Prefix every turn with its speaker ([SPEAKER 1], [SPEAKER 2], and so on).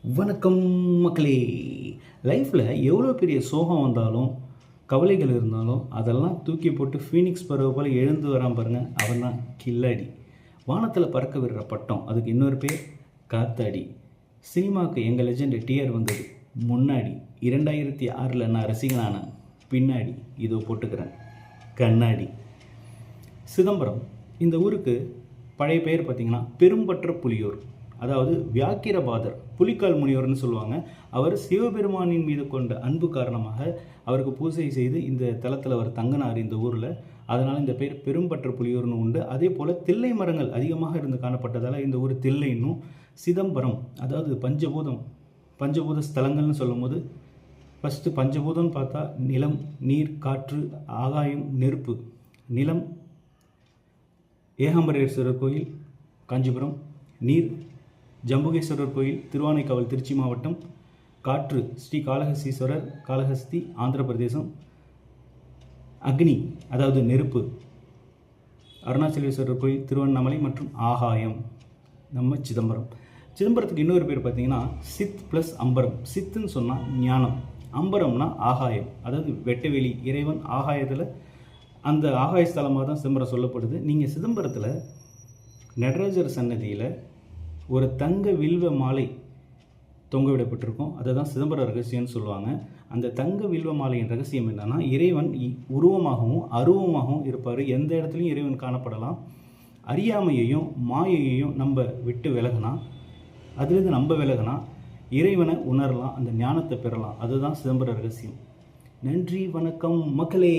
[SPEAKER 1] வணக்கம் மக்களே. லைஃப்பில் எவ்வளோ பெரிய சோகம் வந்தாலும் கவலைகள் இருந்தாலும் அதெல்லாம் தூக்கி போட்டு ஃபீனிக்ஸ் பறவை போல் எழுந்து வரான் பாருங்கள், அவன் தான் கில்லாடி. வானத்தில் பறக்க விடுற பட்டம், அதுக்கு இன்னொரு பேர் காத்தாடி. சினிமாவுக்கு எங்கள் லெஜெண்ட் டிஆர் வந்தது முன்னாடி, 2006 நான் ரசிகனான பின்னாடி இதோ போட்டுக்கிறேன் கண்ணாடி. சிதம்பரம் இந்த ஊருக்கு பழைய பெயர் பார்த்திங்கன்னா பெரும்பற்ற புலியூர். அதாவது வியாக்கிரபாதர், புலிக்கால் முனிவர்னு சொல்லுவாங்க. அவர் சிவபெருமானின் மீது கொண்ட அன்பு காரணமாக அவருக்கு பூஜை செய்து இந்த தலத்தில் அவர் தங்கினார் இந்த ஊரில். அதனால் இந்த பேர் பெரும்பற்ற புலியூர்னு உண்டு. அதே போல் தில்லை மரங்கள் அதிகமாக இருந்து காணப்பட்டதால் இந்த ஊர் தில்லைன்னும். சிதம்பரம் அதாவது பஞ்சபூத ஸ்தலங்கள்னு சொல்லும் போது ஃபஸ்ட்டு பஞ்சபூதம்னு பார்த்தா நிலம், நீர், காற்று, ஆகாயம், நெருப்பு. நிலம் ஏகாம்பரேஸ்வரர் கோயில் காஞ்சிபுரம், நீர் ஜம்புகேஸ்வரர் கோயில் திருவானைக்காவல் திருச்சி மாவட்டம், காற்று ஸ்ரீ காளஹஸ்தீஸ்வரர் காளஹஸ்தி ஆந்திர பிரதேசம், அக்னி அதாவது நெருப்பு அருணாச்சலேஸ்வரர் கோயில் திருவண்ணாமலை மற்றும் ஆகாயம் நம்ம சிதம்பரம். சிதம்பரத்துக்கு இன்னொரு பேர் பார்த்திங்கன்னா சித் ப்ளஸ் அம்பரம். சித்துன்னு சொன்னால் ஞானம், அம்பரம்னா ஆகாயம், அதாவது வெட்டவெளி. இறைவன் ஆகாயத்தில், அந்த ஆகாய ஸ்தலமாக தான் சிதம்பரம் சொல்லப்படுது. நீங்கள் சிதம்பரத்தில் நடராஜர் சன்னதியில் ஒரு தங்க வில்வ மாலை தொங்க விடப்பட்டிருக்கும். அதை தான் சிதம்பர ரகசியம்னு சொல்லுவாங்க. அந்த தங்க வில்வ மாலையின் ரகசியம் என்னன்னா, இறைவன் உருவமாகவும் அருவமாகவும் இருப்பார். எந்த இடத்துலையும் இறைவன் காணப்படலாம். அறியாமையையும் மாயையையும் நம்ம விட்டு விலகினா, அதுலேருந்து நம்ம விலகினா இறைவனை உணரலாம், அந்த ஞானத்தை பெறலாம். அதுதான் சிதம்பர ரகசியம். நன்றி, வணக்கம் மக்களே.